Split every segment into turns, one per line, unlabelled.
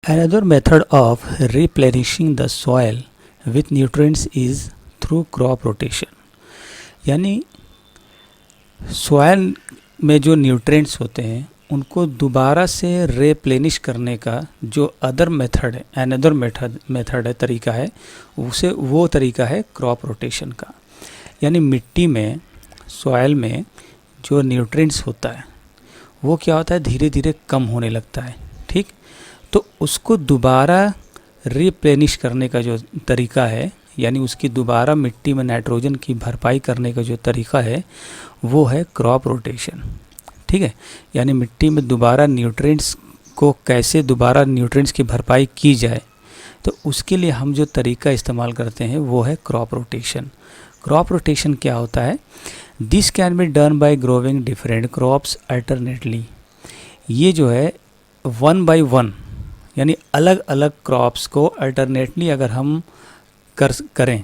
Another method of replenishing the soil with nutrients is through crop rotation. यानी soil में जो nutrients होते हैं उनको दोबारा से रिप्लेनिश करने का जो अनदर मेथड है, तरीका है, वो तरीका है क्रॉप रोटेशन का। यानी मिट्टी में, सॉयल में जो न्यूट्रिएंट्स होता है वो क्या होता है, धीरे धीरे कम होने लगता है। ठीक, तो उसको दोबारा रिप्लेनिश करने का जो तरीका है, यानी उसकी दोबारा मिट्टी में नाइट्रोजन की भरपाई करने का जो तरीका है वो है क्रॉप रोटेशन। ठीक है, यानी मिट्टी में दोबारा न्यूट्रिएंट्स को कैसे दोबारा न्यूट्रिएंट्स की भरपाई की जाए, तो उसके लिए हम जो तरीका इस्तेमाल करते हैं वो है क्रॉप रोटेशन। क्रॉप रोटेशन क्या होता है? This can be done by growing different crops alternately. ये जो है 1 by 1 यानी अलग अलग क्रॉप्स को अल्टरनेटली अगर हम करें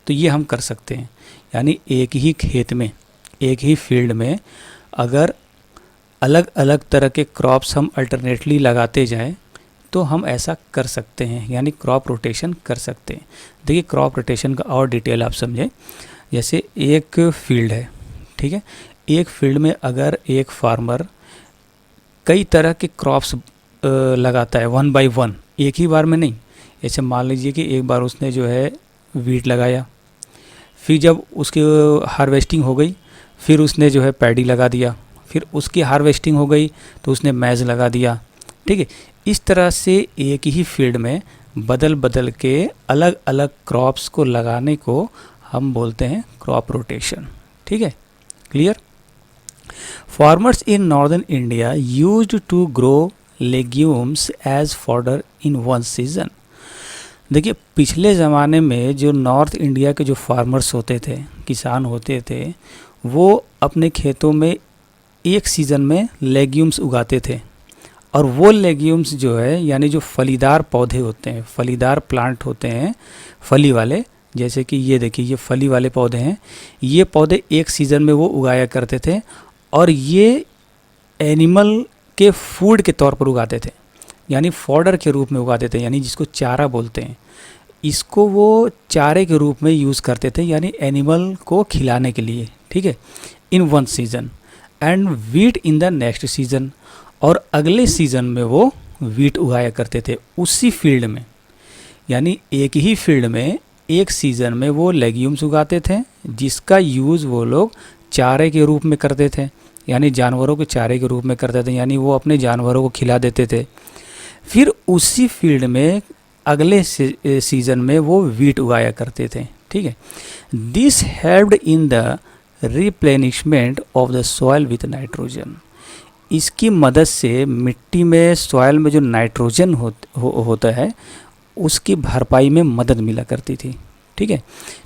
तो ये हम कर सकते हैं। यानी एक ही खेत में, एक ही फील्ड में अगर अलग अलग तरह के क्रॉप्स हम अल्टरनेटली लगाते जाएं तो हम ऐसा कर सकते हैं, यानी क्रॉप रोटेशन कर सकते हैं। देखिए क्रॉप रोटेशन का और डिटेल आप समझें। जैसे एक फील्ड है, ठीक है, एक फील्ड में अगर एक फार्मर कई तरह के क्रॉप्स लगाता है 1 by 1, एक ही बार में नहीं। जैसे मान लीजिए कि एक बार उसने जो है वीट लगाया, फिर जब उसकी हार्वेस्टिंग हो गई फिर उसने जो है पैडी लगा दिया, फिर उसकी हार्वेस्टिंग हो गई तो उसने मैज़ लगा दिया। ठीक है, इस तरह से एक ही फील्ड में बदल बदल के अलग अलग क्रॉप्स को लगाने को हम बोलते हैं क्रॉप रोटेशन। ठीक है, clear? Farmers in northern India used to grow legumes as fodder in one season. देखिए पिछले ज़माने में जो नॉर्थ इंडिया के जो फार्मर्स होते थे, किसान होते थे, वो अपने खेतों में एक सीज़न में लेग्यूम्स उगाते थे। और वो लेग्यूम्स जो है यानी जो फलीदार पौधे होते हैं, फलीदार प्लांट होते हैं, फली वाले, जैसे कि ये देखिए ये फली वाले पौधे हैं, ये पौधे एक सीज़न में वो उगाया करते थे और ये एनिमल के फूड के तौर पर उगाते थे, यानी फॉडर के रूप में उगाते थे, यानी जिसको चारा बोलते हैं। इसको वो चारे के रूप में यूज़ करते थे, यानी एनिमल को खिलाने के लिए। ठीक है, in one season and wheat in the next season, और अगले सीज़न में वो वीट उगाया करते थे उसी फील्ड में। यानी एक ही फील्ड में एक सीज़न में वो लेग्यूम्स उगाते थे जिसका यूज़ वो लोग चारे के रूप में करते थे, यानी जानवरों के चारे के रूप में करते थे, यानी वो अपने जानवरों को खिला देते थे। फिर उसी फील्ड में अगले सीज़न में वो वीट उगाया करते थे। ठीक है, this helped in the replenishment of the soil with nitrogen. इसकी मदद से मिट्टी में, सॉइल में जो नाइट्रोजन होता है उसकी भरपाई में मदद मिला करती थी। ठीक है,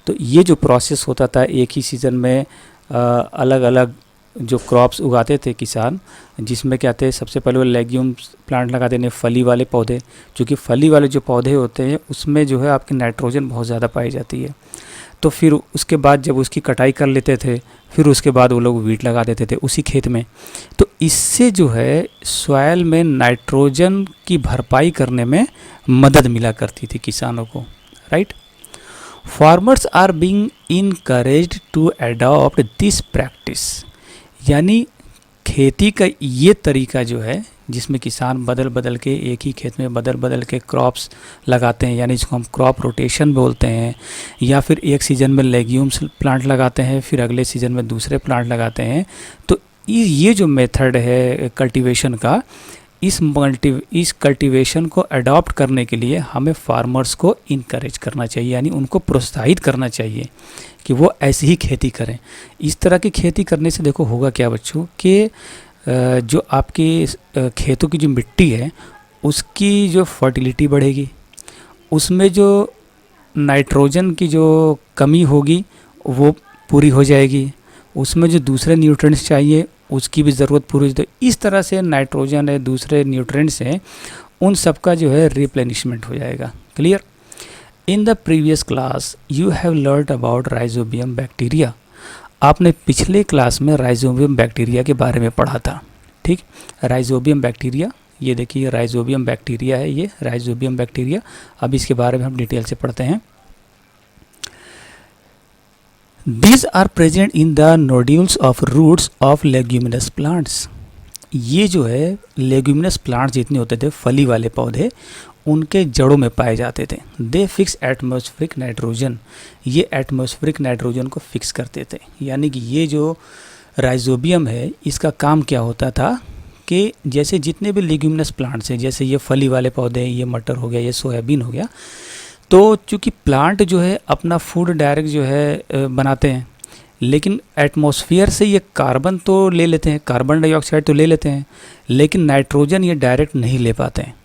तो ये जो प्रोसेस होता था, एक ही सीज़न में अलग अलग जो क्रॉप्स उगाते थे किसान, जिसमें क्या थे, सबसे पहले वो लेग्यूम्स प्लांट लगाते थे, फली वाले पौधे, क्योंकि फली वाले जो पौधे होते हैं उसमें जो है आपकी नाइट्रोजन बहुत ज़्यादा पाई जाती है। तो फिर उसके बाद जब उसकी कटाई कर लेते थे फिर उसके बाद वो लोग वीट लगा देते थे उसी खेत में। तो इससे जो है सॉइल में नाइट्रोजन की भरपाई करने में मदद मिला करती थी किसानों को। Right, farmers are being encouraged to adopt this practice. यानी खेती का ये तरीका जो है जिसमें किसान बदल बदल के एक ही खेत में बदल बदल के क्रॉप्स लगाते हैं, यानी जिसको हम क्रॉप रोटेशन बोलते हैं, या फिर एक सीज़न में लेग्यूम्स प्लांट लगाते हैं फिर अगले सीज़न में दूसरे प्लांट लगाते हैं। तो ये जो मेथड है कल्टीवेशन का, इस कल्टीवेशन को अडॉप्ट करने के लिए हमें फार्मर्स को इनकरेज करना चाहिए, यानी उनको प्रोत्साहित करना चाहिए कि वो ऐसी ही खेती करें। इस तरह की खेती करने से देखो होगा क्या बच्चों, कि जो आपकी खेतों की जो मिट्टी है उसकी जो फर्टिलिटी बढ़ेगी, उसमें जो नाइट्रोजन की जो कमी होगी वो पूरी हो जाएगी, उसमें जो दूसरे न्यूट्रिएंट्स चाहिए उसकी भी ज़रूरत पूरी। तो इस तरह से नाइट्रोजन है, दूसरे न्यूट्रिएंट्स हैं, उन सब का जो है रिप्लेनिशमेंट हो जाएगा। Clear? In the previous class you have learn about rhizobium bacteria. आपने पिछले क्लास में राइजोबियम बैक्टीरिया के बारे में पढ़ा था। ठीक, राइजोबियम बैक्टीरिया ये देखिए राइजोबियम बैक्टीरिया है, ये राइजोबियम बैक्टीरिया। अब इसके बारे में हम डिटेल से पढ़ते हैं। These are present in the nodules of roots of leguminous plants। ये जो है लेग्यूमिनस प्लांट जितने होते थे, फली वाले पौधे, उनके जड़ों में पाए जाते थे। दे फिक्स एटमॉस्फेरिक नाइट्रोजन, ये एटमॉस्फेरिक नाइट्रोजन को फिक्स करते थे। यानी कि ये जो राइजोबियम है, इसका काम क्या होता था कि जैसे जितने भी लेग्यूमिनस प्लांट्स हैं, जैसे ये फली वाले पौधे, ये मटर हो गया, ये सोयाबीन हो गया, तो चूँकि प्लांट जो है अपना फूड डायरेक्ट जो है बनाते हैं, लेकिन एटमॉस्फेयर से ये कार्बन तो ले लेते हैं, कार्बन डाइऑक्साइड तो ले लेते हैं, लेकिन नाइट्रोजन ये डायरेक्ट नहीं ले पाते हैं।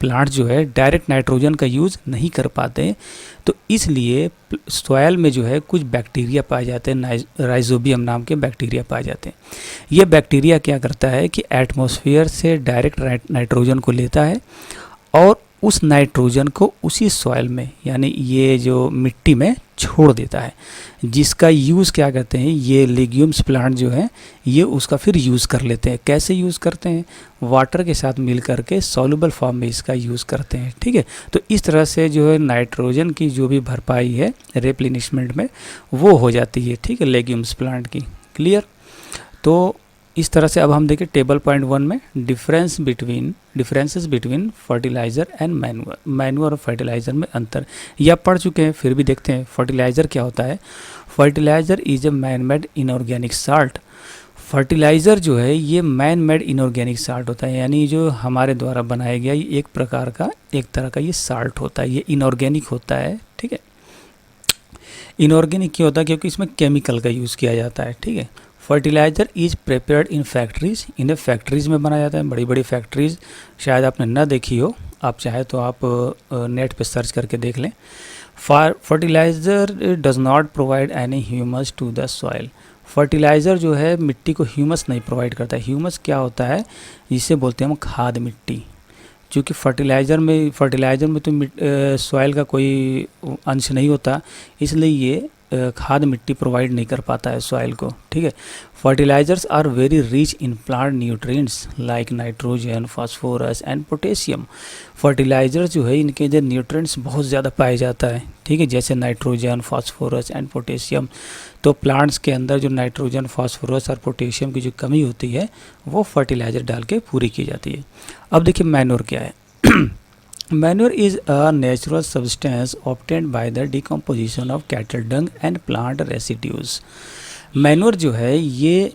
प्लांट जो है डायरेक्ट नाइट्रोजन का यूज़ नहीं कर पाते, तो इसलिए सॉयल में जो है कुछ बैक्टीरिया पाए जाते हैं, राइजोबियम नाम के बैक्टीरिया पाए जाते हैं। ये बैक्टीरिया क्या करता है कि एटमॉस्फेयर से डायरेक्ट नाइट्रोजन को लेता है और उस नाइट्रोजन को उसी सॉइल में, यानी ये जो मिट्टी में छोड़ देता है, जिसका यूज़ क्या करते हैं ये लेग्यूम्स प्लांट जो है, ये उसका फिर यूज़ कर लेते हैं। कैसे यूज़ करते हैं? वाटर के साथ मिल करके सॉल्युबल फॉर्म में इसका यूज़ करते हैं। ठीक है, तो इस तरह से जो है नाइट्रोजन की जो भी भरपाई है रिप्लेनिशमेंट में, वो हो जाती है। ठीक है, लेग्यूम्स प्लांट की। क्लियर? तो इस तरह से अब हम देखें टेबल पॉइंट 1 में differences between fertiliser and manure. Manure और फर्टिलाइज़र में अंतर यह पढ़ चुके हैं, फिर भी देखते हैं फर्टिलाइज़र क्या होता है। Fertiliser is a man made inorganic salt. Fertiliser जो है ये मैन मेड इनऑर्गेनिक साल्ट होता है, यानी जो हमारे द्वारा बनाया गया ये एक तरह का ये साल्ट होता है, ये इनऑर्गेनिक होता है। ठीक है, इनऑर्गेनिक क्यों होता है? क्योंकि इसमें केमिकल का यूज़ किया जाता है। ठीक है, fertiliser is prepared in factories. इन्हें फैक्ट्रीज़ में बनाया जाता है, बड़ी बड़ी फैक्ट्रीज़, शायद आपने ना देखी हो, आप चाहे तो आप नेट पे सर्च करके देख लें। Fertiliser does not provide any humus to the soil. Fertiliser जो है मिट्टी को ह्यूमस नहीं प्रोवाइड करता है। ह्यूमस क्या होता है? जिसे बोलते हैं हम खाद मिट्टी। चूँकि फर्टिलाइज़र में तो सॉइल का कोई अंश नहीं होता, इसलिए ये खाद मिट्टी प्रोवाइड नहीं कर पाता है सॉइल को। ठीक है, fertilisers are very rich in plant nutrients like nitrogen, phosphorus and potassium. Fertiliser जो है इनके जो न्यूट्रिएंट्स बहुत ज़्यादा पाया जाता है। ठीक है, जैसे नाइट्रोजन, फास्फोरस एंड पोटेशियम। तो प्लांट्स के अंदर जो नाइट्रोजन, फास्फोरस और पोटेशियम की जो कमी होती है वो फर्टिलाइज़र डाल के पूरी की जाती है। अब देखिए मैन्योर क्या है। Manure is a natural substance obtained by the decomposition of cattle dung and plant residues। Manure जो है ये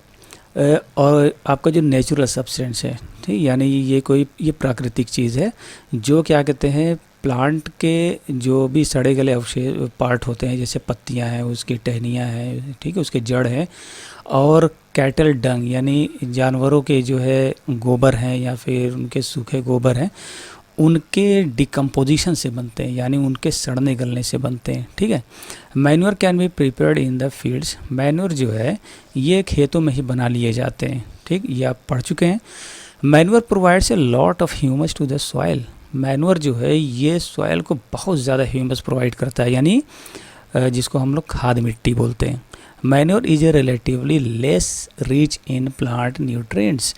और आपका जो नेचुरल सब्सटेंस है, ठीक, यानी ये प्राकृतिक चीज़ है जो क्या कहते हैं प्लांट के जो भी सड़े गले अवशेष पार्ट होते हैं, जैसे पत्तियां हैं, उसकी टहनियां हैं, ठीक है, उसके जड़ हैं, और कैटल डंग यानी जानवरों के जो है गोबर हैं या फिर उनके सूखे गोबर हैं, उनके डिकम्पोजिशन से बनते हैं, यानी उनके सड़ने गलने से बनते हैं। ठीक है, manure can be prepared in the fields. Manure जो है ये खेतों में ही बना लिए जाते हैं। ठीक, ये आप पढ़ चुके हैं। Manure provides a lot of humus to the soil. Manure जो है ये सॉइल को बहुत ज़्यादा ह्यूमस प्रोवाइड करता है, यानी जिसको हम लोग खाद मिट्टी बोलते हैं। Manure is a relatively less rich in plant nutrients.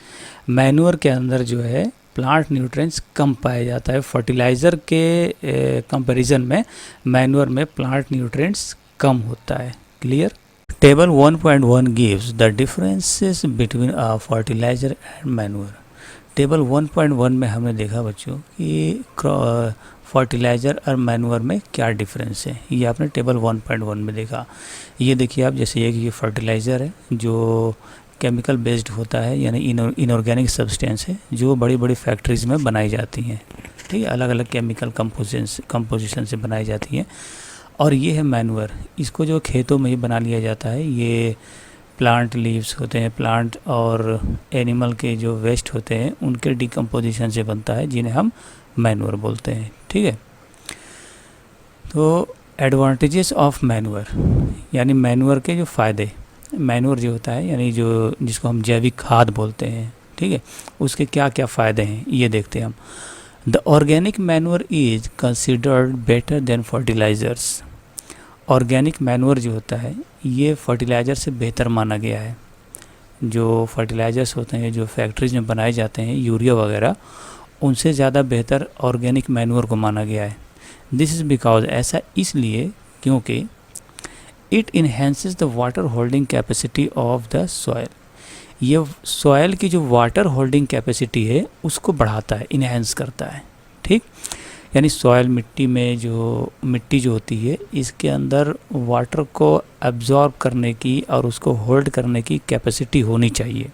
Manure के अंदर जो है प्लांट न्यूट्रिएंट्स कम पाया जाता है। फर्टिलाइज़र के कंपैरिजन में मैन्योर में प्लांट न्यूट्रिएंट्स कम होता है। Clear? Table 1.1 gives the differences between a fertiliser and manure. Table 1.1 में हमने देखा बच्चों कि फर्टिलाइज़र और मैन्योर में क्या डिफरेंस है, ये आपने टेबल 1.1 में देखा। ये देखिए आप, जैसे ये फर्टिलाइज़र है जो केमिकल बेस्ड होता है, यानी इनऑर्गेनिक सब्सटेंस है जो बड़ी बड़ी फैक्ट्रीज़ में बनाई जाती हैं। ठीक है, अलग अलग केमिकल कंपोजिशन से बनाई जाती हैं। और ये है मैन्योर, इसको जो खेतों में ही बना लिया जाता है। ये प्लांट लीव्स होते हैं, प्लांट और एनिमल के जो वेस्ट होते हैं उनके डिकम्पोजिशन से बनता है, जिन्हें हम मैन्योर बोलते हैं। ठीक है, तो एडवांटेजेस ऑफ मैन्योर, यानी मैन्योर के जो फ़ायदे। मैन्योर जो होता है यानी जिसको हम जैविक खाद बोलते हैं, ठीक है, उसके क्या क्या फ़ायदे हैं ये देखते हैं हम। The organic manure is considered better than fertilisers. Organic manure जो होता है ये फर्टिलाइज़र से बेहतर माना गया है। जो फर्टिलाइज़र्स होते हैं जो फैक्ट्रीज में बनाए जाते हैं, यूरिया वगैरह, उनसे ज़्यादा बेहतर ऑर्गेनिक मैन्योर को माना गया है। दिस इज़ बिकॉज, ऐसा इसलिए क्योंकि it enhances the water holding capacity of the soil. ये सॉयल की जो वाटर होल्डिंग कैपेसिटी है उसको बढ़ाता है, इन्हेंस करता है। ठीक, यानी सॉयल मिट्टी जो होती है इसके अंदर वाटर को एब्जॉर्ब करने की और उसको होल्ड करने की कैपेसिटी होनी चाहिए।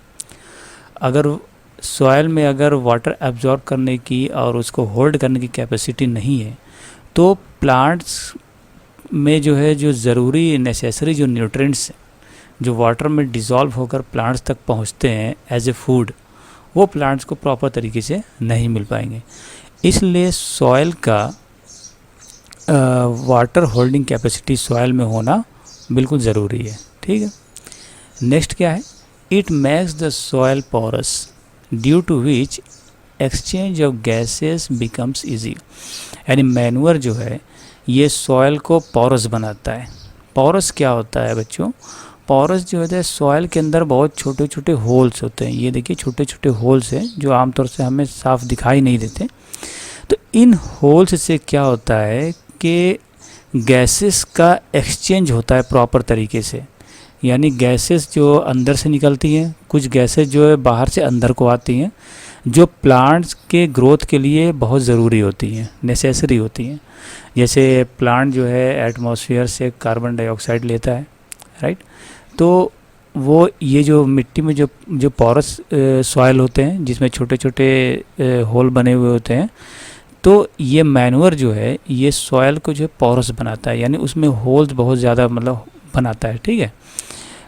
अगर सॉयल में अगर वाटर एब्जॉर्ब करने की और उसको होल्ड करने की कैपेसिटी नहीं है तो प्लांट्स में जो ज़रूरी नेसेसरी जो न्यूट्रिएंट्स जो वाटर में डिज़ोल्व होकर प्लांट्स तक पहुंचते हैं एज ए फूड, वो प्लांट्स को प्रॉपर तरीके से नहीं मिल पाएंगे। इसलिए सॉयल का वाटर होल्डिंग कैपेसिटी सॉयल में होना बिल्कुल ज़रूरी है। ठीक है, नेक्स्ट क्या है, it makes the soil porous due to which exchange of gases becomes easy. यानी मैन्योर जो है ये सॉयल को पोरस बनाता है। पोरस क्या होता है बच्चों, पोरस जो है सॉयल के अंदर बहुत छोटे छोटे होल्स होते हैं। ये देखिए छोटे छोटे होल्स हैं जो आमतौर से हमें साफ दिखाई नहीं देते। तो इन होल्स से क्या होता है कि गैसेस का एक्सचेंज होता है प्रॉपर तरीके से। यानी गैसेस जो अंदर से निकलती हैं, कुछ गैसेस जो है बाहर से अंदर को आती हैं, जो प्लांट्स के ग्रोथ के लिए बहुत ज़रूरी होती हैं, नेसेसरी होती हैं। जैसे प्लांट जो है एटमॉस्फेयर से कार्बन डाइऑक्साइड लेता है, राइट। तो वो ये जो मिट्टी में जो पोरस सॉइल होते हैं जिसमें छोटे छोटे होल बने हुए होते हैं, तो ये मैन्योर जो है ये सॉइल को जो पोरस बनाता है, यानी उसमें होल्स बहुत ज़्यादा मतलब बनाता है। ठीक है,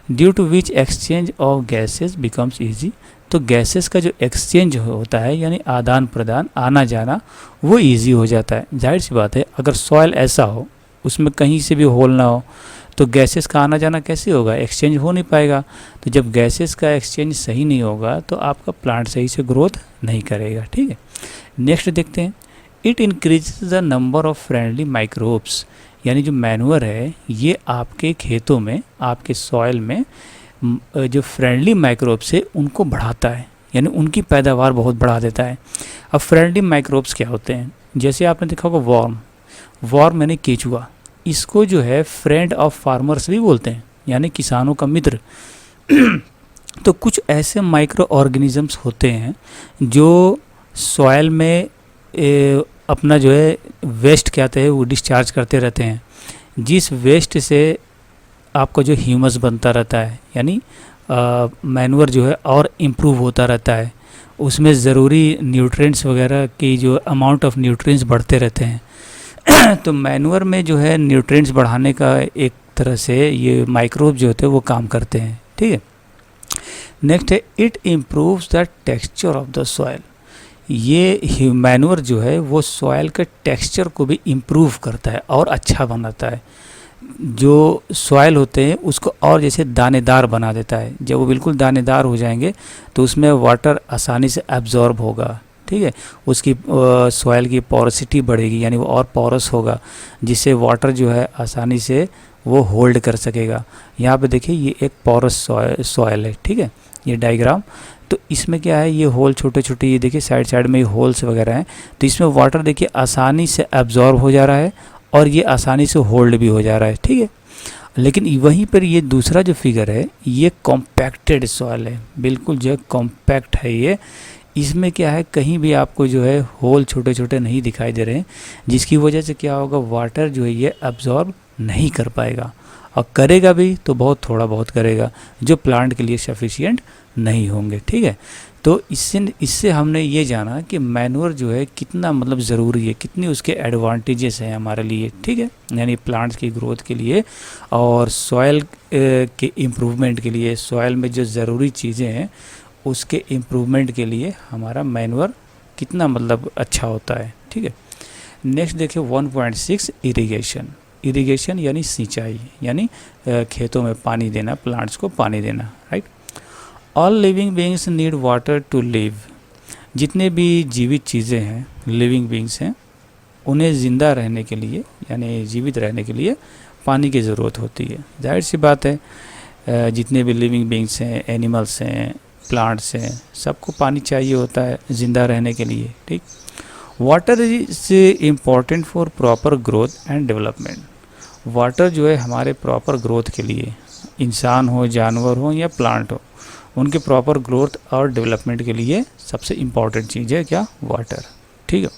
due to which exchange of gases becomes easy. तो गैसेस का जो एक्सचेंज होता है यानी आदान प्रदान, आना जाना, वो ईजी हो जाता है। जाहिर सी बात है, अगर सॉइल ऐसा हो उसमें कहीं से भी होल ना हो तो गैसेस का आना जाना कैसे होगा, एक्सचेंज हो नहीं पाएगा। तो जब गैसेस का एक्सचेंज सही नहीं होगा तो आपका प्लांट सही से ग्रोथ नहीं करेगा। ठीक है, नेक्स्ट देखते हैं, it increases the number of friendly microbes. यानी जो मैन्योर है ये आपके खेतों में, आपके सॉइल में जो फ्रेंडली माइक्रोब्स है उनको बढ़ाता है, यानी उनकी पैदावार बहुत बढ़ा देता है। अब फ्रेंडली माइक्रोब्स क्या होते हैं, जैसे आपने देखा होगा वॉर्म यानी केचुआ, इसको जो है फ्रेंड ऑफ फार्मर्स भी बोलते हैं, यानी किसानों का मित्र। तो कुछ ऐसे माइक्रो ऑर्गेनिजम्स होते हैं जो सॉइल में अपना जो है वेस्ट कहते हैं वो डिस्चार्ज करते रहते हैं, जिस वेस्ट से आपका जो ह्यूमस बनता रहता है, यानी मैन्योर जो है और इम्प्रूव होता रहता है। उसमें ज़रूरी न्यूट्रिएंट्स वगैरह की जो अमाउंट ऑफ न्यूट्रिएंट्स बढ़ते रहते हैं। तो मैन्योर में जो है न्यूट्रिएंट्स बढ़ाने का एक तरह से ये माइक्रोब जो होते हैं वो काम करते हैं। ठीक है, नेक्स्ट है, it improves the texture of the soil. ये मैन्योर जो है वो सॉइल के टेक्सचर को भी इम्प्रूव करता है और अच्छा बनाता है। जो सॉइल होते हैं उसको और जैसे दानेदार बना देता है। जब वो बिल्कुल दानेदार हो जाएंगे तो उसमें वाटर आसानी से एब्जॉर्ब होगा। ठीक है, उसकी सॉइल की पोरोसिटी बढ़ेगी, यानी वो और पोरस होगा, जिससे वाटर जो है आसानी से वो होल्ड कर सकेगा। यहाँ पे देखिए ये एक पोरस सॉइल है। ठीक है, ये डायग्राम, तो इसमें क्या है, ये होल छोटे छोटे, ये देखिए साइड साइड में ये होल्स वगैरह हैं। तो इसमें वाटर देखिए आसानी से एब्जॉर्ब हो जा रहा है और ये आसानी से होल्ड भी हो जा रहा है। ठीक है, लेकिन वहीं पर ये दूसरा जो फिगर है ये कॉम्पैक्टेड सॉइल है, बिल्कुल जो है कॉम्पैक्ट है ये। इसमें क्या है, कहीं भी आपको जो है होल छोटे छोटे नहीं दिखाई दे रहे हैं, जिसकी वजह से क्या होगा, वाटर जो है ये एब्जॉर्ब नहीं कर पाएगा, और करेगा भी तो बहुत थोड़ा बहुत करेगा, जो प्लांट के लिए सफिशिएंट नहीं होंगे। ठीक है, तो इससे हमने ये जाना कि मैन्योर जो है कितना मतलब ज़रूरी है, कितनी उसके एडवांटेजेस हैं हमारे लिए। ठीक है, यानी प्लांट्स की ग्रोथ के लिए और सॉइल के इम्प्रूवमेंट के लिए, सॉइल में जो ज़रूरी चीज़ें हैं उसके इम्प्रूवमेंट के लिए हमारा मैन्योर कितना मतलब अच्छा होता है। ठीक है, नेक्स्ट देखिए 1.6 इरिगेशन। इरिगेशन यानी सिंचाई, यानी खेतों में पानी देना, प्लांट्स को पानी देना, right. All living beings need water to live. जितने भी जीवित चीज़ें हैं, लिविंग बीइंग्स हैं, उन्हें ज़िंदा रहने के लिए यानी जीवित रहने के लिए पानी की ज़रूरत होती है। जाहिर सी बात है, जितने भी लिविंग बीइंग्स हैं, एनिमल्स हैं, प्लांट्स हैं, सबको पानी चाहिए होता है ज़िंदा रहने के लिए, ठीक। Water is important for proper growth and development. Water जो है हमारे प्रॉपर ग्रोथ के लिए, इंसान हो, जानवर हो या प्लांट हो, उनके प्रॉपर ग्रोथ और डेवलपमेंट के लिए सबसे इम्पॉर्टेंट चीज़ है क्या, वाटर, ठीक है।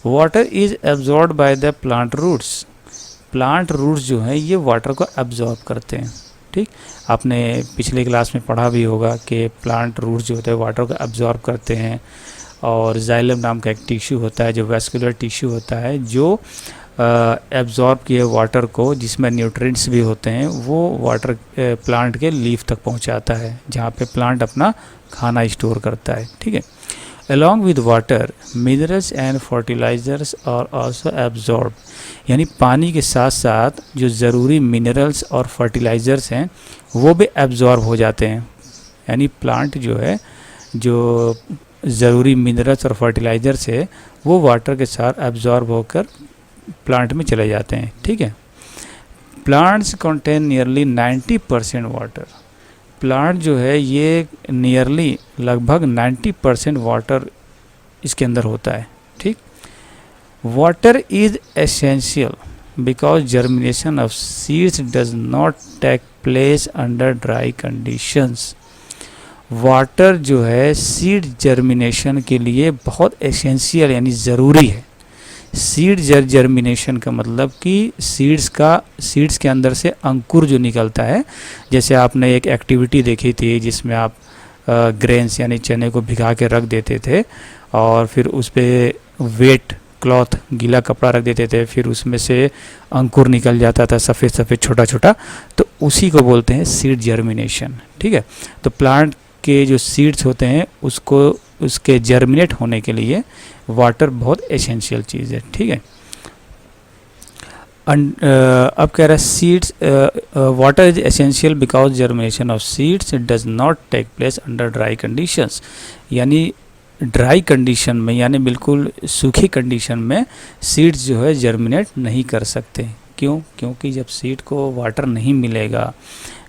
Water is absorb by the plant roots. Plant roots जो हैं ये वाटर को एब्जॉर्ब करते हैं, ठीक। आपने पिछले क्लास में पढ़ा भी होगा कि प्लांट रूट्स जो होते हैं वाटर को एब्जॉर्ब करते हैं, और जाइलम नाम का एक टिश्यू होता है जो वेस्कुलर टिश्यू होता है जो एब्जॉर्ब किए वाटर को, जिसमें न्यूट्रिएंट्स भी होते हैं, वो वाटर प्लांट के लीफ तक पहुंचाता है जहाँ पे प्लांट अपना खाना स्टोर करता है, ठीक है। Along with water minerals and fertilisers are also absorb. यानी पानी के साथ साथ जो ज़रूरी मिनरल्स और फर्टिलाइजर्स हैं वो भी एब्जॉर्ब हो जाते हैं। यानी प्लांट जो है जो ज़रूरी मिनरल्स और फर्टिलाइजर्स है वो वाटर के साथ एब्जॉर्ब होकर प्लांट में चले जाते हैं, ठीक है। Plants contain nearly 90% water. Plant जो है ये नियरली लगभग 90% वाटर इसके अंदर होता है, ठीक। Water is essential because germination of seeds does not take place under dry conditions. Water जो है सीड जर्मिनेशन के लिए बहुत एसेंशियल यानी ज़रूरी है। सीड जर्मिनेशन का मतलब कि सीड्स के अंदर से अंकुर जो निकलता है, जैसे आपने एक एक्टिविटी देखी थी जिसमें आप ग्रेन्स यानी चने को भिगा के रख देते थे और फिर उस पर वेट क्लॉथ गीला कपड़ा रख देते थे, फिर उसमें से अंकुर निकल जाता था सफ़ेद सफ़ेद छोटा छोटा, तो उसी को बोलते हैं सीड जर्मिनेशन, ठीक है। तो प्लांट के जो सीड्स होते हैं उसको उसके जर्मिनेट होने के लिए वाटर बहुत एसेंशियल चीज़ है, ठीक है। अब कह रहा है seeds water is essential because germination of seeds does not take place under dry conditions. यानी ड्राई कंडीशन में यानी बिल्कुल सूखी कंडीशन में सीड्स जो है जर्मिनेट नहीं कर सकते। क्यों? क्योंकि जब सीड को वाटर नहीं मिलेगा,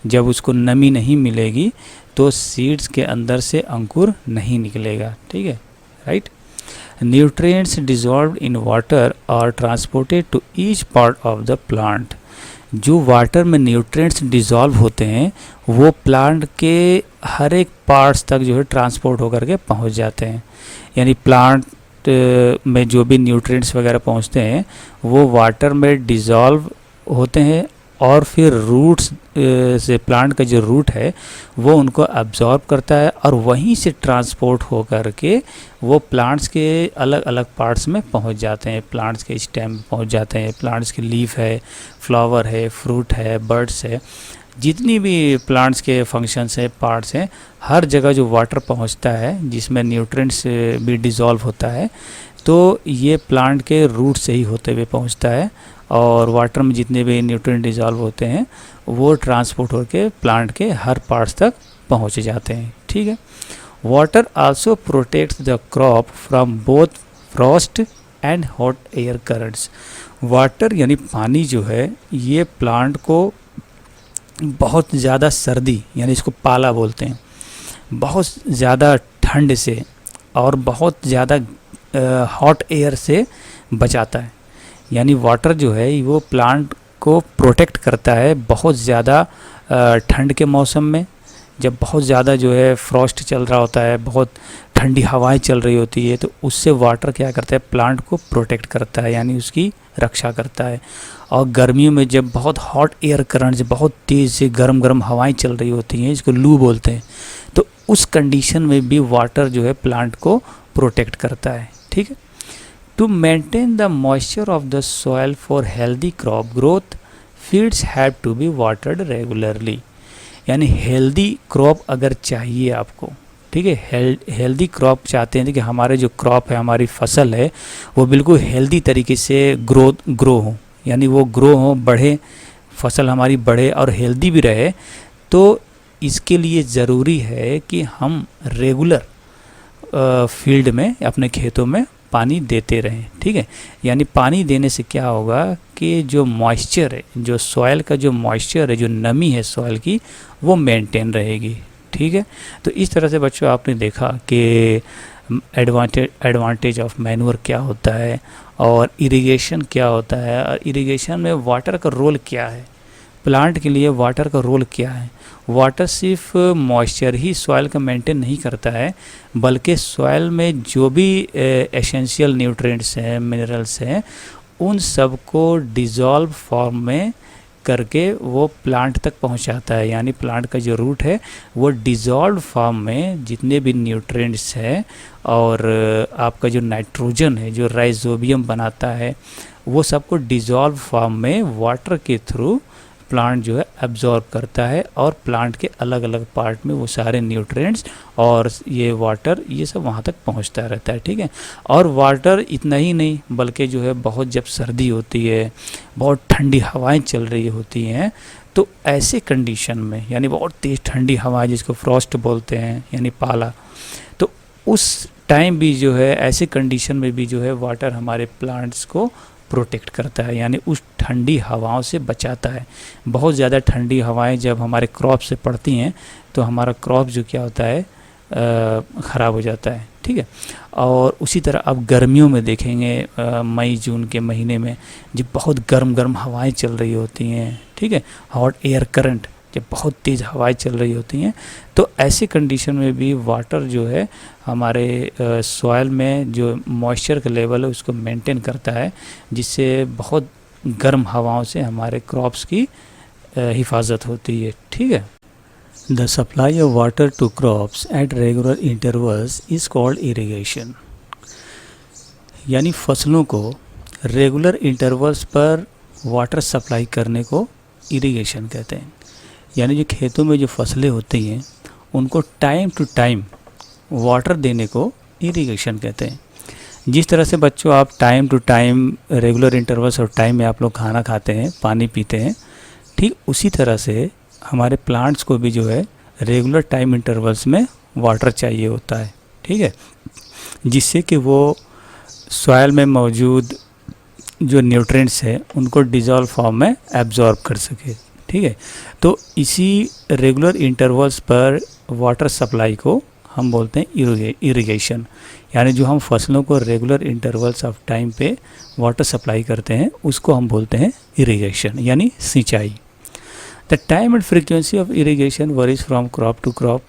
जब उसको नमी नहीं मिलेगी तो सीड्स के अंदर से अंकुर नहीं निकलेगा, ठीक है, right. Nutrients dissolved in water are transported to each part of the plant. जो वाटर में न्यूट्रिएंट्स डिजॉल्व होते हैं वो प्लांट के हर एक पार्ट्स तक जो है ट्रांसपोर्ट होकर के पहुंच जाते हैं। यानी प्लांट में जो भी न्यूट्रिएंट्स वगैरह पहुंचते हैं वो वाटर में डिजॉल्व होते हैं और फिर रूट्स से प्लांट का जो रूट है वो उनको एब्जॉर्ब करता है और वहीं से ट्रांसपोर्ट हो कर के वो प्लांट्स के अलग अलग पार्ट्स में पहुंच जाते हैं। प्लांट्स के स्टेम में पहुंच जाते हैं, प्लांट्स के लीफ है, फ्लावर है, फ्रूट है, बर्ड्स है, जितनी भी प्लांट्स के फंक्शंस है, पार्ट्स हैं, हर जगह जो वाटर पहुंचता है जिसमें न्यूट्रिएंट्स भी डिज़ोल्व होता है तो ये प्लांट के रूट से ही होते हुए पहुंचता है और वाटर में जितने भी न्यूट्रिएंट डिज़ोल्व होते हैं वो ट्रांसपोर्ट होकर प्लांट के हर पार्ट्स तक पहुंच जाते हैं, ठीक है। Water also protects the crop from both Frost and hot air currents. Water यानी पानी जो है ये प्लांट को बहुत ज़्यादा सर्दी यानी इसको पाला बोलते हैं, बहुत ज़्यादा ठंड से और बहुत ज़्यादा हॉट एयर से बचाता है। यानी वाटर जो है वो प्लांट को प्रोटेक्ट करता है बहुत ज़्यादा ठंड के मौसम में, जब बहुत ज़्यादा जो है फ्रॉस्ट चल रहा होता है, बहुत ठंडी हवाएं चल रही होती है, तो उससे वाटर क्या करता है, प्लांट को प्रोटेक्ट करता है यानी उसकी रक्षा करता है। और गर्मियों में जब बहुत हॉट एयर करंट, बहुत तेज़ से गर्म गर्म हवाएं चल रही होती हैं, इसको लू बोलते हैं, तो उस कंडीशन में भी वाटर जो है प्लांट को प्रोटेक्ट करता है, ठीक है। To maintain the moisture of the soil for healthy crop growth fields have to be watered regularly. यानी हेल्दी क्रॉप अगर चाहिए आपको, ठीक है, हेल्दी क्रॉप चाहते हैं कि हमारे जो क्रॉप है, हमारी फसल है, वो बिल्कुल हेल्दी तरीके से ग्रो हो, यानी वो ग्रो हो, बढ़े, फसल हमारी बढ़े और हेल्दी भी रहे, तो इसके लिए ज़रूरी है कि हम रेगुलर फील्ड में अपने खेतों में पानी देते रहें, ठीक है। यानी पानी देने से क्या होगा कि जो मॉइस्चर है, जो सॉइल का जो मॉइस्चर है, जो नमी है सॉइल की, वो मेंटेन रहेगी, ठीक है। तो इस तरह से बच्चों आपने देखा कि एडवांटेज ऑफ मैन्योर क्या होता है और इरिगेशन क्या होता है, और इरिगेशन में वाटर का रोल क्या है, प्लांट के लिए वाटर का रोल क्या है। वाटर सिर्फ मॉइस्चर ही सॉइल का मेंटेन नहीं करता है, बल्कि सॉइल में जो भी एसेंशियल न्यूट्रिएंट्स हैं, मिनरल्स हैं, उन सब को डिज़ोल्व फॉर्म में करके वो प्लांट तक पहुंचाता है। यानी प्लांट का जो रूट है वो डिज़ोल्व फॉर्म में जितने भी न्यूट्रिएंट्स हैं और आपका जो नाइट्रोजन है जो राइजोबियम बनाता है, वो सबको डिज़ोल्व फॉर्म में वाटर के थ्रू प्लांट जो है एब्जॉर्ब करता है, और प्लांट के अलग अलग पार्ट में वो सारे न्यूट्रिएंट्स और ये वाटर ये सब वहाँ तक पहुँचता रहता है। ठीक है। और वाटर इतना ही नहीं, बल्कि जो है बहुत जब सर्दी होती है, बहुत ठंडी हवाएं चल रही होती हैं, तो ऐसे कंडीशन में यानी बहुत तेज़ ठंडी हवा जिसको फ्रॉस्ट बोलते हैं यानी पाला, तो उस टाइम भी जो है ऐसे कंडीशन में भी जो है वाटर हमारे प्लांट्स को प्रोटेक्ट करता है, यानी उस ठंडी हवाओं से बचाता है। बहुत ज़्यादा ठंडी हवाएं जब हमारे क्रॉप से पड़ती हैं तो हमारा क्रॉप जो क्या होता है ख़राब हो जाता है। ठीक है। और उसी तरह अब गर्मियों में देखेंगे मई जून के महीने में जब बहुत गर्म गर्म हवाएं चल रही होती हैं, ठीक है, हॉट एयर करंट, जब बहुत तेज़ हवाएं चल रही होती हैं, तो ऐसे कंडीशन में भी वाटर जो है हमारे सॉइल में जो मॉइस्चर का लेवल है उसको मेंटेन करता है, जिससे बहुत गर्म हवाओं से हमारे क्रॉप्स की हिफाजत होती है। ठीक है। The supply of water to crops at regular intervals is called irrigation. यानी फसलों को रेगुलर इंटरवल्स पर वाटर सप्लाई करने को इरिगेशन कहते हैं। यानी जो खेतों में जो फसलें होती हैं उनको टाइम टू टाइम वाटर देने को इरिगेशन कहते हैं। जिस तरह से बच्चों आप time to time regular intervals और टाइम में आप लोग खाना खाते हैं, पानी पीते हैं, ठीक उसी तरह से हमारे प्लांट्स को भी जो है रेगुलर टाइम इंटरवल्स में वाटर चाहिए होता है। ठीक है। जिससे कि वो सॉइल में मौजूद जो न्यूट्रिएंट्स हैं उनको डिज़ोल्व फॉर्म में एब्जॉर्ब कर सके। ठीक है। तो इसी रेगुलर इंटरवल्स पर वाटर सप्लाई को हम बोलते हैं इरिगेशन। यानी जो हम फसलों को रेगुलर इंटरवल्स ऑफ टाइम पे वाटर सप्लाई करते हैं उसको हम बोलते हैं इरिगेशन यानी सिंचाई। The time and frequency of irrigation varies from crop to crop,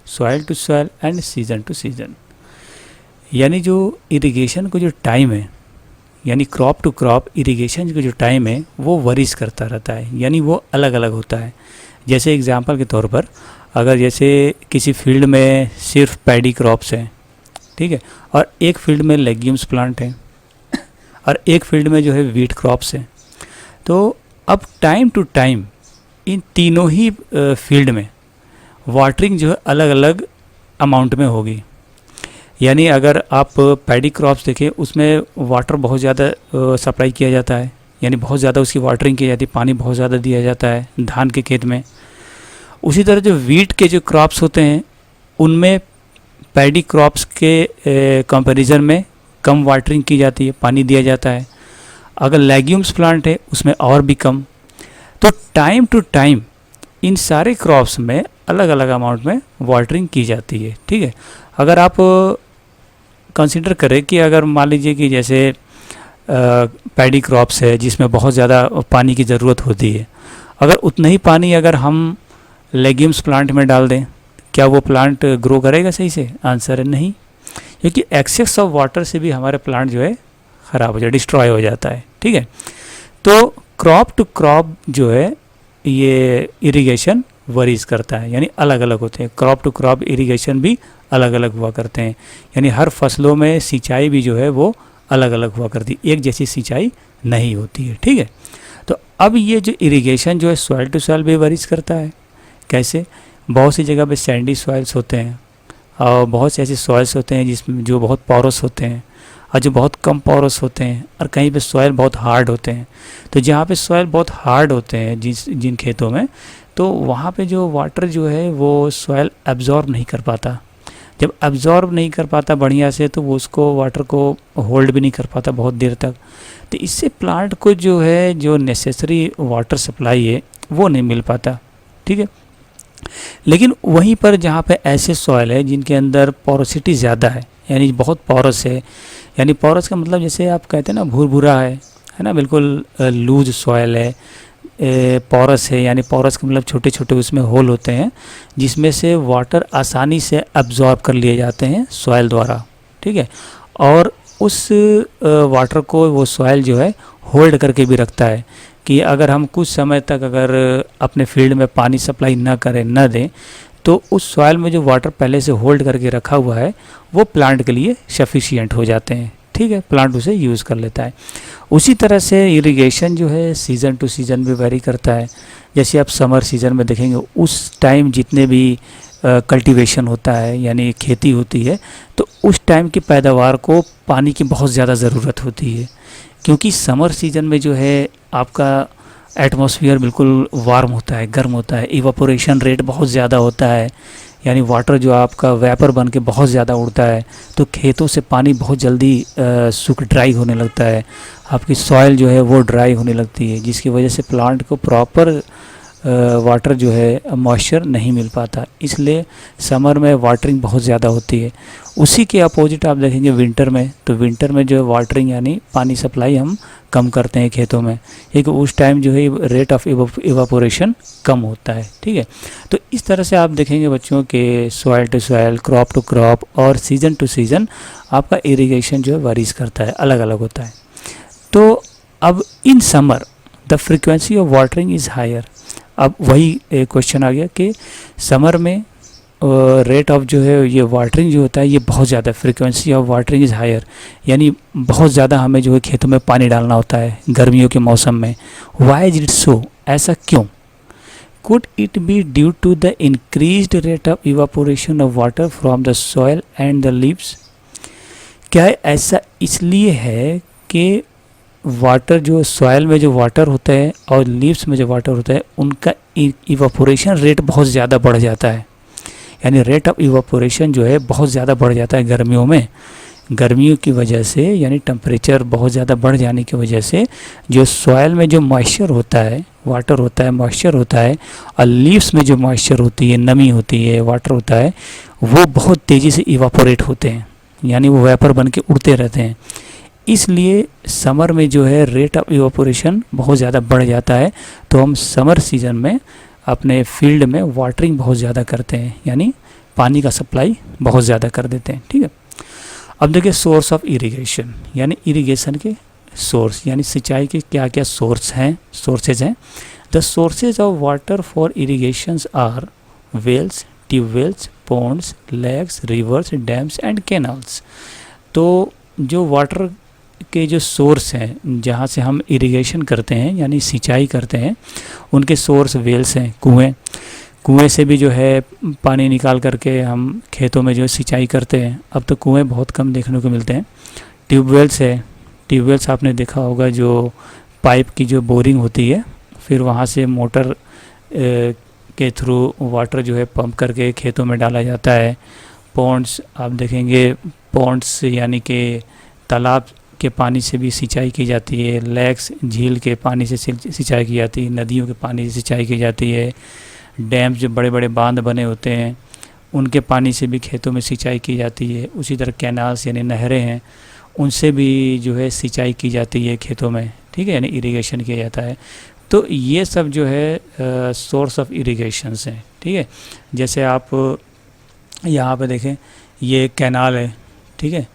soil to soil and season to season. यानी जो इरिगेशन को जो टाइम है, यानी क्रॉप टू क्रॉप इरिगेशन का जो टाइम है वो वरीज करता रहता है, यानी वो अलग अलग होता है। जैसे एग्जांपल के तौर पर अगर जैसे किसी फील्ड में सिर्फ पैडी क्रॉप्स हैं, ठीक है, और एक फील्ड में लेग्यूम्स प्लांट हैं और एक फील्ड में जो है वीट क्रॉप्स हैं, तो अब टाइम टू टाइम इन तीनों ही फील्ड में वाटरिंग जो है अलग अलग अमाउंट में होगी। यानी अगर आप पैडी क्रॉप्स देखें उसमें वाटर बहुत ज़्यादा सप्लाई किया जाता है, यानी बहुत ज़्यादा उसकी वाटरिंग की जाती है, पानी बहुत ज़्यादा दिया जाता है धान के खेत में। उसी तरह जो वीट के जो क्रॉप्स होते हैं उनमें पैडी क्रॉप्स के कंपैरिजन में कम वाटरिंग की जाती है, पानी दिया जाता है। अगर लेग्यूम्स प्लांट है उसमें और भी कम। तो टाइम टू टाइम इन सारे क्रॉप्स में अलग अलग अमाउंट में वाटरिंग की जाती है। ठीक है। अगर आप कंसीडर करें कि अगर मान लीजिए कि जैसे पैडी क्रॉप्स है जिसमें बहुत ज़्यादा पानी की ज़रूरत होती है, अगर उतना ही पानी अगर हम लेग्यूम्स प्लांट में डाल दें, क्या वो प्लांट ग्रो करेगा सही से? आंसर है नहीं, क्योंकि एक्सेस ऑफ वाटर से भी हमारे प्लांट जो है ख़राब हो जाए, डिस्ट्रॉय हो जाता है। ठीक है। तो क्रॉप टू क्रॉप जो है ये इरिगेशन वरीज करता है, यानी अलग अलग होते हैं। क्रॉप टू क्रॉप इरिगेशन भी अलग अलग हुआ करते हैं, यानी हर फसलों में सिंचाई भी जो है वो अलग अलग हुआ करती है, एक जैसी सिंचाई नहीं होती है। ठीक है। तो अब ये जो इरिगेशन जो है सॉइल टू सॉइल भी वरीज करता है। कैसे? बहुत सी जगह पे सैंडी सॉइल्स होते हैं और बहुत से ऐसे सॉइल्स होते हैं जिसमें जो बहुत पोरस होते हैं और जो बहुत कम पोरस होते हैं, और कहीं पे सॉइल बहुत हार्ड होते हैं। तो जहाँ पे सॉइल बहुत हार्ड होते हैं जिन खेतों में, तो वहाँ पे जो वाटर जो है वो सॉइल एब्जॉर्ब नहीं कर पाता। जब एब्जॉर्ब नहीं कर पाता बढ़िया से, तो वो उसको वाटर को होल्ड भी नहीं कर पाता बहुत देर तक। तो इससे प्लांट को जो है जो नेसेसरी वाटर सप्लाई है वो नहीं मिल पाता। ठीक है। लेकिन वहीं पर जहाँ पे ऐसे सॉइल है जिनके अंदर पोरोसिटी ज़्यादा है, यानी बहुत पोरस है, यानी पोरस का मतलब जैसे आप कहते हैं ना भूरभूरा है ना, बिल्कुल लूज सॉइल है, पोरस है, यानी पोरस का मतलब छोटे छोटे उसमें होल होते हैं जिसमें से वाटर आसानी से अब्जॉर्ब कर लिए जाते हैं सॉइल द्वारा, ठीक है। और उस वाटर को वो सॉइल जो है होल्ड करके भी रखता है कि अगर हम कुछ समय तक अगर अपने फील्ड में पानी सप्लाई ना करें, ना दें, तो उस सॉइल में जो वाटर पहले से होल्ड करके रखा हुआ है वो प्लांट के लिए सफिशिएंट हो जाते हैं, ठीक है, प्लांट उसे यूज़ कर लेता है। उसी तरह से इरिगेशन जो है सीज़न टू सीज़न भी वेरी करता है। जैसे आप समर सीज़न में देखेंगे उस टाइम जितने भी कल्टीवेशन होता है यानी खेती होती है, तो उस टाइम की पैदावार को पानी की बहुत ज़्यादा ज़रूरत होती है, क्योंकि समर सीज़न में जो है आपका एटमॉस्फेयर बिल्कुल वार्म होता है, गर्म होता है, इवापोरेशन रेट बहुत ज़्यादा होता है, यानी वाटर जो आपका वेपर बन के बहुत ज़्यादा उड़ता है, तो खेतों से पानी बहुत जल्दी सूख ड्राई होने लगता है, आपकी सॉइल जो है वो ड्राई होने लगती है, जिसकी वजह से प्लांट को प्रॉपर वाटर जो है मॉइस्चर नहीं मिल पाता। इसलिए समर में वाटरिंग बहुत ज़्यादा होती है। उसी के अपोजिट आप देखेंगे विंटर में, तो विंटर में जो है वाटरिंग यानी पानी सप्लाई हम कम करते हैं खेतों में, क्योंकि उस टाइम जो है रेट ऑफ इवापोरेशन कम होता है, ठीक है। तो इस तरह से आप देखेंगे बच्चों के soil to soil, crop to crop और सीज़न टू सीज़न आपका इरिगेशन जो है वारीज करता है, अलग अलग होता है। तो अब in summer the frequency of watering is higher. अब वही क्वेश्चन आ गया कि समर में रेट ऑफ जो है ये वाटरिंग जो होता है ये बहुत ज़्यादा, frequency of watering is higher, यानी बहुत ज़्यादा हमें जो है खेतों में पानी डालना होता है गर्मियों के मौसम में। वाई इज इट सो, ऐसा क्यों? Could it be due to the increased rate of evaporation of water from the soil and the leaves? क्या ऐसा इसलिए है कि वाटर जो सॉइल में जो वाटर होता है और लीव्स में जो वाटर होता है उनका इवापोरेशन रेट बहुत ज़्यादा बढ़ जाता है, यानी रेट ऑफ इवापोरेशन जो है बहुत ज़्यादा बढ़ जाता है गर्मियों में। गर्मियों की वजह से यानी टेम्परेचर बहुत ज़्यादा बढ़ जाने की वजह से जो सॉइल में जो मॉइस्चर होता है, वाटर होता है, मॉइस्चर होता है, और लीव्स में जो मॉइस्चर होती है, नमी होती है, वाटर होता है, वो बहुत तेज़ी से इवापोरेट होते हैं, यानी वो वेपर बन के उड़ते रहते हैं। इसलिए समर में जो है रेट ऑफ इवापोरेशन बहुत ज़्यादा बढ़ जाता है, तो हम समर सीज़न में अपने फील्ड में वाटरिंग बहुत ज़्यादा करते हैं, यानी पानी का सप्लाई बहुत ज़्यादा कर देते हैं, ठीक है। अब देखिए सोर्स ऑफ इरिगेशन, यानी इरिगेशन के सोर्स, यानी सिंचाई के क्या क्या सोर्सेज हैं। The sources of water for irrigations are wells, tubewells, ponds, lakes, rivers, dams and canals. तो जो वाटर के जो सोर्स हैं जहाँ से हम इरिगेशन करते हैं यानी सिंचाई करते हैं, उनके सोर्स वेल्स हैं, कुएं से भी जो है पानी निकाल करके हम खेतों में जो सिंचाई करते हैं। अब तो कुएं बहुत कम देखने को मिलते हैं। ट्यूबवेल्स है, ट्यूबवेल्स आपने देखा होगा जो पाइप की जो बोरिंग होती है, फिर वहाँ से मोटर के थ्रू वाटर जो है पंप करके खेतों में डाला जाता है। पॉन्ड्स आप देखेंगे, पॉन्ड्स यानी कि तालाब के पानी से भी सिंचाई की जाती है। लेक्स झील के पानी से सिंचाई की जाती है, नदियों के पानी से सिंचाई की जाती है। डैम्स जो बड़े बड़े बांध बने होते हैं उनके पानी से भी खेतों में सिंचाई की जाती है। उसी तरह कैनाल्स यानी नहरें हैं, उनसे भी जो है सिंचाई की जाती है खेतों में, ठीक है, यानी इरिगेशन किया जाता है। तो ये सब जो है सोर्स ऑफ इरिगेशंस हैं, ठीक है। जैसे आप यहाँ पे देखें ये कैनाल है, ठीक है,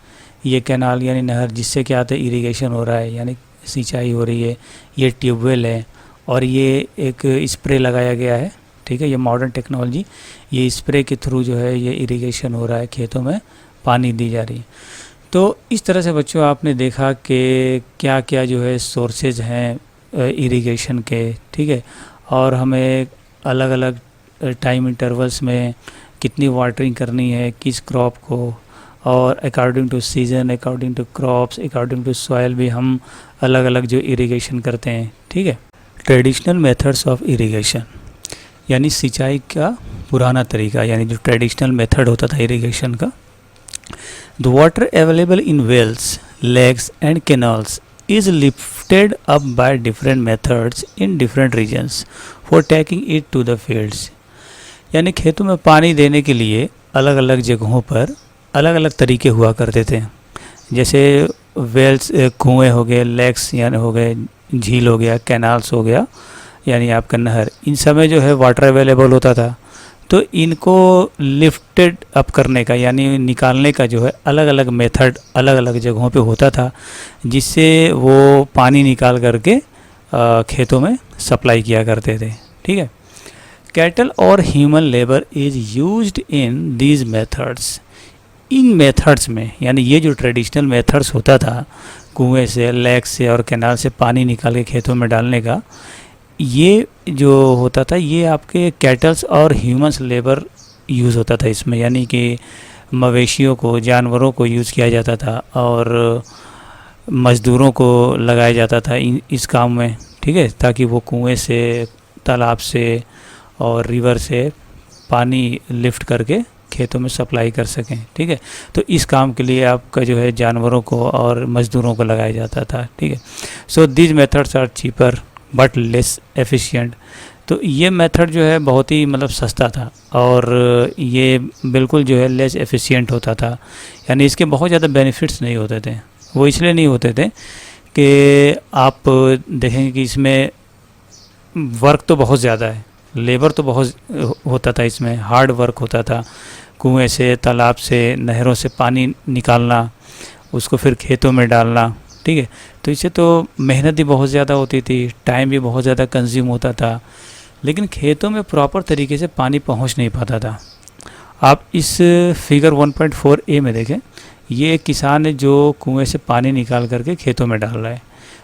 ये कैनाल यानी नहर जिससे क्या आता है इरिगेशन हो रहा है यानी सिंचाई हो रही है। ये ट्यूबवेल है और ये एक स्प्रे लगाया गया है, ठीक है, ये मॉडर्न टेक्नोलॉजी, ये स्प्रे के थ्रू जो है ये इरिगेशन हो रहा है, खेतों में पानी दी जा रही है। तो इस तरह से बच्चों आपने देखा कि क्या क्या जो है सोर्सेज हैं इरिगेशन के, ठीक है, और हमें अलग अलग टाइम इंटरवल्स में कितनी वाटरिंग करनी है किस क्रॉप को, और according to season, according to crops, according to soil भी हम अलग अलग जो इरिगेशन करते हैं, ठीक है। ट्रेडिशनल मेथड्स ऑफ इरिगेशन यानी सिंचाई का पुराना तरीका, यानी जो ट्रेडिशनल मेथड होता था इरिगेशन का। The water available in wells, lakes and canals is lifted up by different methods in different regions for taking it to the fields. यानी खेतों में पानी देने के लिए अलग अलग जगहों पर अलग अलग तरीके हुआ करते थे। जैसे वेल्स, कुएँ हो गए, लेक्स यानी हो गए, झील हो गया, कैनाल्स हो गया यानी आपका नहर, इन सब में जो है वाटर अवेलेबल होता था। तो इनको लिफ्टेड अप करने का यानी निकालने का जो है अलग अलग मेथड अलग अलग जगहों पे होता था, जिससे वो पानी निकाल करके खेतों में सप्लाई किया करते थे। ठीक है। कैटल और human labour is used in these methods. In methods में यानी ये जो ट्रेडिशनल मेथड्स होता था कुएं से, लेक से और कैनाल से पानी निकाल के खेतों में डालने का, ये जो होता था ये आपके कैटल्स और ह्यूमंस लेबर यूज़ होता था इसमें, यानी कि मवेशियों को, जानवरों को यूज़ किया जाता था और मज़दूरों को लगाया जाता था इस काम में। ठीक है, ताकि वो कुएं से, तालाब से और रिवर से पानी लिफ्ट करके खेतों में सप्लाई कर सकें। ठीक है, तो इस काम के लिए आपका जो है जानवरों को और मज़दूरों को लगाया जाता था। ठीक है। So these methods are cheaper but less efficient. तो ये मेथड जो है बहुत ही मतलब सस्ता था और ये बिल्कुल जो है लेस एफिशिएंट होता था, यानी इसके बहुत ज़्यादा बेनिफिट्स नहीं होते थे। वो इसलिए नहीं होते थे कि आप देखेंगे कि इसमें वर्क तो बहुत ज़्यादा है, लेबर तो बहुत होता था, इसमें हार्ड वर्क होता था। कुएं से, तालाब से, नहरों से पानी निकालना, उसको फिर खेतों में डालना। ठीक है, तो इससे तो मेहनत भी बहुत ज़्यादा होती थी, टाइम भी बहुत ज़्यादा कंज्यूम होता था, लेकिन खेतों में प्रॉपर तरीके से पानी पहुंच नहीं पाता था। आप इस फिगर 1.4a में देखें, ये एक किसान है जो कुएं से पानी निकाल करके खेतों में डाल रहा है।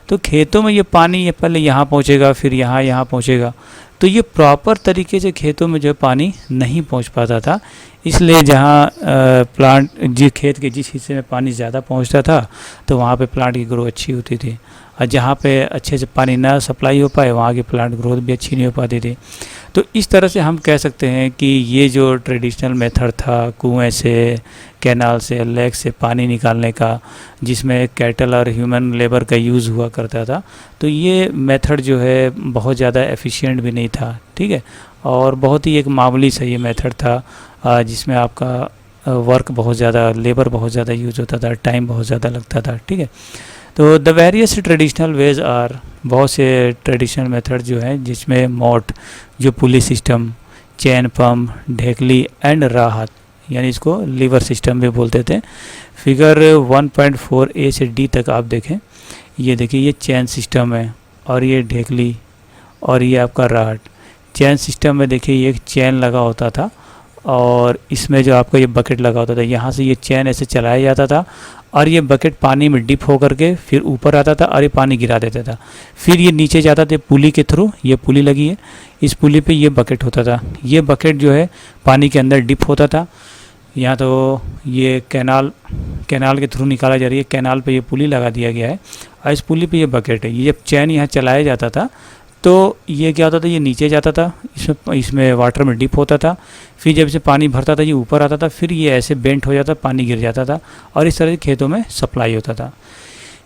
तो खेतों में ये पानी ये पहले यहाँ पहुँचेगा, फिर यहाँ पहुँचेगा, तो ये प्रॉपर तरीके से खेतों में जो पानी नहीं पहुँच पाता था। इसलिए जहाँ प्लांट खेत के जिस हिस्से में पानी ज़्यादा पहुँचता था तो वहाँ पे प्लांट की ग्रोथ अच्छी होती थी, और जहाँ पे अच्छे से पानी ना सप्लाई हो पाए वहाँ की प्लांट ग्रोथ भी अच्छी नहीं हो पाती थी। तो इस तरह से हम कह सकते हैं कि ये जो ट्रेडिशनल मेथड था कुएं से, कैनाल से, लेक से पानी निकालने का, जिसमें कैटल और ह्यूमन लेबर का यूज़ हुआ करता था, तो ये मेथड जो है बहुत ज़्यादा एफिशिएंट भी नहीं था। ठीक है, और बहुत ही एक मामूली सा ये मेथड था जिसमें आपका वर्क बहुत ज़्यादा, लेबर बहुत ज़्यादा यूज़ होता था, टाइम बहुत ज़्यादा लगता था। ठीक है, तो the various traditional ways are, बहुत से ट्रेडिशनल मेथड जो हैं जिसमें मोट, जो पुली सिस्टम, चैन पम्प, ढेकली एंड राहत, यानी इसको लीवर सिस्टम भी बोलते थे। फिगर 1.4a से d तक आप देखें, ये देखिए ये चैन सिस्टम है और ये ढेकली और ये आपका राहत। चैन सिस्टम में देखिए ये एक चैन लगा होता था और इसमें जो आपका ये बकेट लगा होता था, यहाँ से ये चैन ऐसे चलाया जाता था और ये बकेट पानी में डिप हो करके फिर ऊपर आता था और ये पानी गिरा देता था, फिर ये नीचे जाता था पुली के थ्रू। ये पुली लगी है, इस पुली पे ये बकेट होता था, ये बकेट जो है पानी के अंदर डिप होता था। यहाँ तो ये कैनाल के थ्रू निकाला जा रही है, कैनाल पे ये पुली लगा दिया गया है और इस पुली पे ये बकेट है। ये जब चैन यहाँ चलाया जाता था तो ये क्या होता था, ये नीचे जाता था, इसमें वाटर में डिप होता था, फिर जब इसे पानी भरता था ये ऊपर आता था, फिर ये ऐसे बेंट हो जाता, पानी गिर जाता था और इस तरह से खेतों में सप्लाई होता था।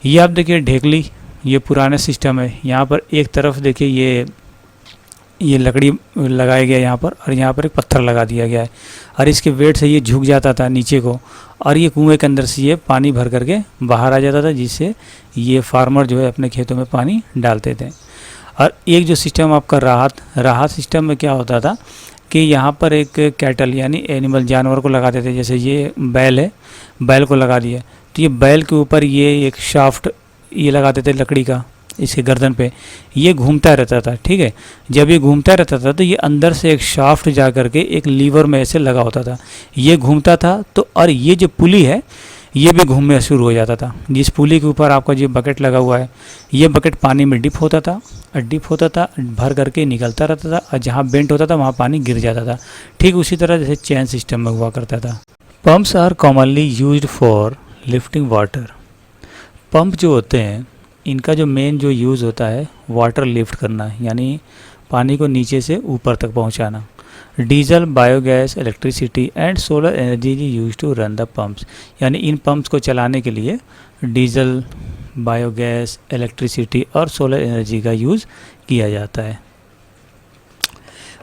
ये आप देखिए ढेकली, ये पुराना सिस्टम है। यहाँ पर एक तरफ देखिए ये लकड़ी लगाया गया यहाँ पर और यहाँ पर एक पत्थर लगा दिया गया है और इसके वेट से ये झुक जाता था नीचे को और ये कुएं के अंदर से ये पानी भर करके बाहर आ जाता था, जिससे ये फार्मर जो है अपने खेतों में पानी डालते थे। और एक जो सिस्टम आपका राहत सिस्टम में क्या होता था कि यहाँ पर एक कैटल यानी एनिमल, जानवर को लगा देते, जैसे ये बैल है, बैल को लगा दिया तो ये बैल के ऊपर ये एक शाफ्ट ये लगा देते लकड़ी का, इसके गर्दन पे ये घूमता रहता था। ठीक है, जब ये घूमता रहता था तो ये अंदर से एक शाफ्ट जा करके एक लीवर में ऐसे लगा होता था, ये घूमता था तो, और ये जो पुली है ये भी घूमना शुरू हो जाता था। जिस पुली के ऊपर आपका जो बकेट लगा हुआ है, ये बकेट पानी में डिप होता था और भर करके निकलता रहता था और जहाँ बेंट होता था वहाँ पानी गिर जाता था। ठीक उसी तरह जैसे चैन सिस्टम में हुआ करता था। Pumps are commonly used for lifting water. Pump जो होते हैं इनका जो मेन जो यूज़ होता है वाटर लिफ्ट करना, यानी पानी को नीचे से ऊपर तक पहुँचाना। Diesel, biogas, electricity and solar energy is use to run the pumps, यानी इन पंप्स को चलाने के लिए डीजल, बायोगैस, इलेक्ट्रिसिटी और सोलर एनर्जी का यूज़ किया जाता है।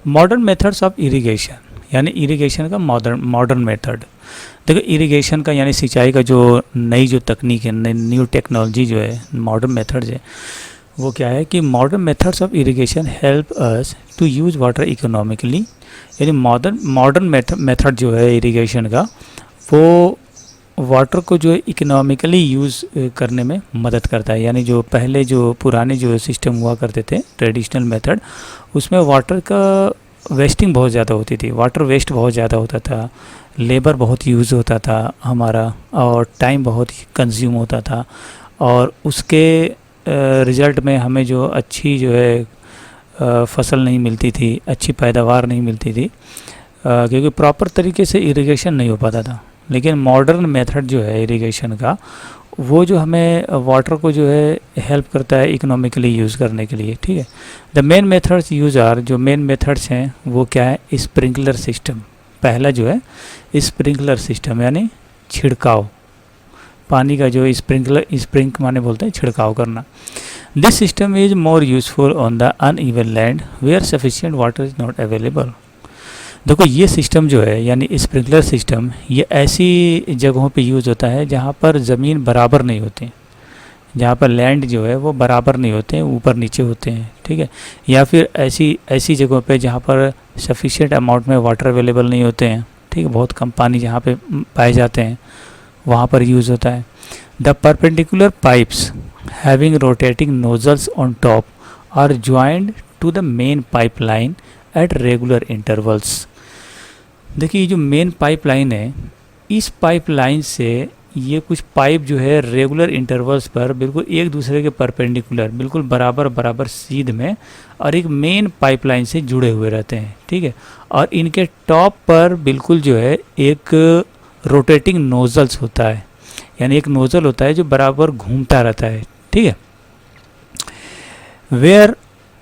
Modern methods of irrigation. यानी इरिगेशन का मॉडर्न मेथड। देखो इरिगेशन का यानी सिंचाई का जो नई जो तकनीक है, न्यू टेक्नोलॉजी जो है, मॉडर्न मेथड्स है, वो क्या है कि modern methods of irrigation help us to use water economically. यानी मॉडर्न मेथड जो है इरिगेशन का, वो वाटर को जो है इकोनॉमिकली यूज़ करने में मदद करता है। यानी जो पहले जो पुराने जो सिस्टम हुआ करते थे ट्रेडिशनल मेथड, उसमें वाटर का वेस्टिंग बहुत ज़्यादा होती थी, वाटर वेस्ट बहुत ज़्यादा होता था, लेबर बहुत यूज़ होता था हमारा, और टाइम बहुत कंज्यूम होता था, और उसके रिज़ल्ट में हमें जो अच्छी जो है फसल नहीं मिलती थी, अच्छी पैदावार नहीं मिलती थी, क्योंकि प्रॉपर तरीके से इरिगेशन नहीं हो पाता था। लेकिन मॉडर्न मेथड जो है इरिगेशन का, वो जो हमें वाटर को जो है हेल्प करता है इकोनॉमिकली यूज़ करने के लिए, ठीक है। The main methods use are, जो मेन मेथड्स हैं वो क्या है, स्प्रिंकलर सिस्टम। पहला जो है स्प्रिंकलर सिस्टम, यानी छिड़काव, पानी का जो स्प्रिंक माने बोलते हैं छिड़काव करना। This system is more useful on the uneven land where sufficient water is not available. देखो ये सिस्टम जो है यानी स्प्रिंकलर सिस्टम, ये ऐसी जगहों पे यूज़ होता है जहाँ पर ज़मीन बराबर नहीं होती, जहाँ पर लैंड जो है वो बराबर नहीं होते हैं, ऊपर नीचे होते हैं, ठीक है। या फिर ऐसी जगहों पे जहाँ पर सफिशिएंट अमाउंट में वाटर अवेलेबल नहीं होते हैं, ठीक है, बहुत कम पानी जहाँ पे पाए जाते हैं, वहाँ पर यूज़ होता है। The perpendicular pipes having rotating nozzles on top are joined to the main pipeline at regular intervals. देखिए ये जो मेन पाइपलाइन है, इस पाइपलाइन से ये कुछ पाइप जो है रेगुलर इंटरवल्स पर बिल्कुल एक दूसरे के परपेंडिकुलर, बिल्कुल बराबर सीध में, और एक मेन पाइपलाइन से जुड़े हुए रहते हैं, ठीक है। और इनके टॉप पर बिल्कुल जो है एक रोटेटिंग नोजल्स होता है, यानी एक नोजल होता है जो बराबर घूमता रहता है, ठीक है। Where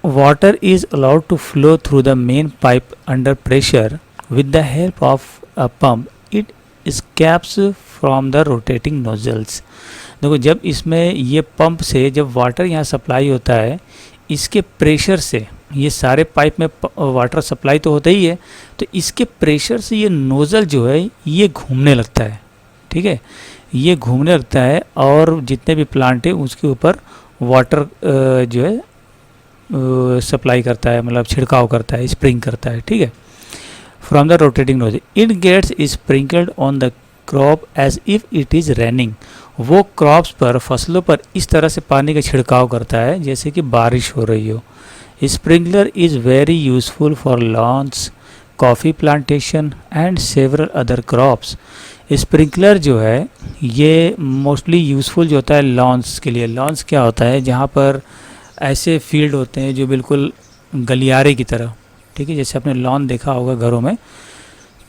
water is allowed to flow through the main pipe under pressure with the help of a pump, it escapes from the rotating nozzles। देखो जब इसमें ये पंप से जब वाटर यहाँ सप्लाई होता है, इसके प्रेशर से, ये सारे पाइप में वाटर सप्लाई तो होता ही है, तो इसके प्रेशर से ये नोज़ल जो है ये घूमने लगता है, ठीक है, ये घूमने लगता है, और जितने भी प्लांट है उसके ऊपर वाटर जो है सप्लाई करता है, मतलब छिड़काव करता है, स्प्रिंग करता है, ठीक है। From the rotating nozzle, it gets sprinkled on the crop as if it is raining। वो क्रॉप्स पर, फसलों पर इस तरह से पानी का छिड़काव करता है जैसे कि बारिश हो रही हो। Sprinkler is very useful for lawns, coffee plantation and several other crops. Sprinkler जो है ये मोस्टली यूज़फुल जो होता है लॉन्स के लिए। लॉन्स क्या होता है, जहाँ पर ऐसे फील्ड होते हैं जो बिल्कुल गलियारे की तरह, ठीक है, जैसे आपने लॉन देखा होगा घरों में,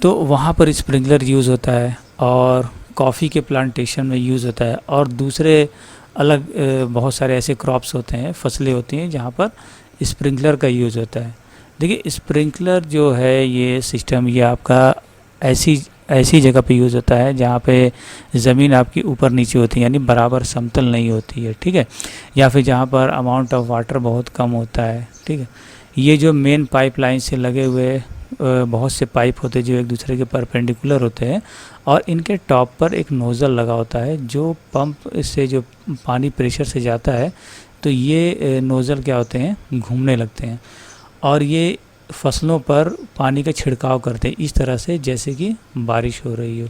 तो वहाँ पर स्प्रिंकलर यूज़ होता है, और कॉफ़ी के प्लांटेशन में यूज़ होता है, और दूसरे अलग बहुत सारे ऐसे क्रॉप्स होते हैं, फसलें होती हैं जहाँ पर स्प्रिंकलर का यूज़ होता है। देखिए स्प्रिंकलर जो है ये सिस्टम, ये आपका ऐसी जगह पे यूज़ होता है जहाँ पे ज़मीन आपकी ऊपर नीचे होती है, यानी बराबर समतल नहीं होती है, ठीक है, या फिर जहाँ पर अमाउंट ऑफ वाटर बहुत कम होता है, ठीक है। ये जो मेन पाइपलाइन से लगे हुए बहुत से पाइप होते हैं जो एक दूसरे के परपेंडिकुलर होते हैं, और इनके टॉप पर एक नोज़ल लगा होता है जो पंप से जो पानी प्रेशर से जाता है, तो ये नोज़ल क्या होते हैं, घूमने लगते हैं, और ये फसलों पर पानी का छिड़काव करते हैं इस तरह से जैसे कि बारिश हो रही हो।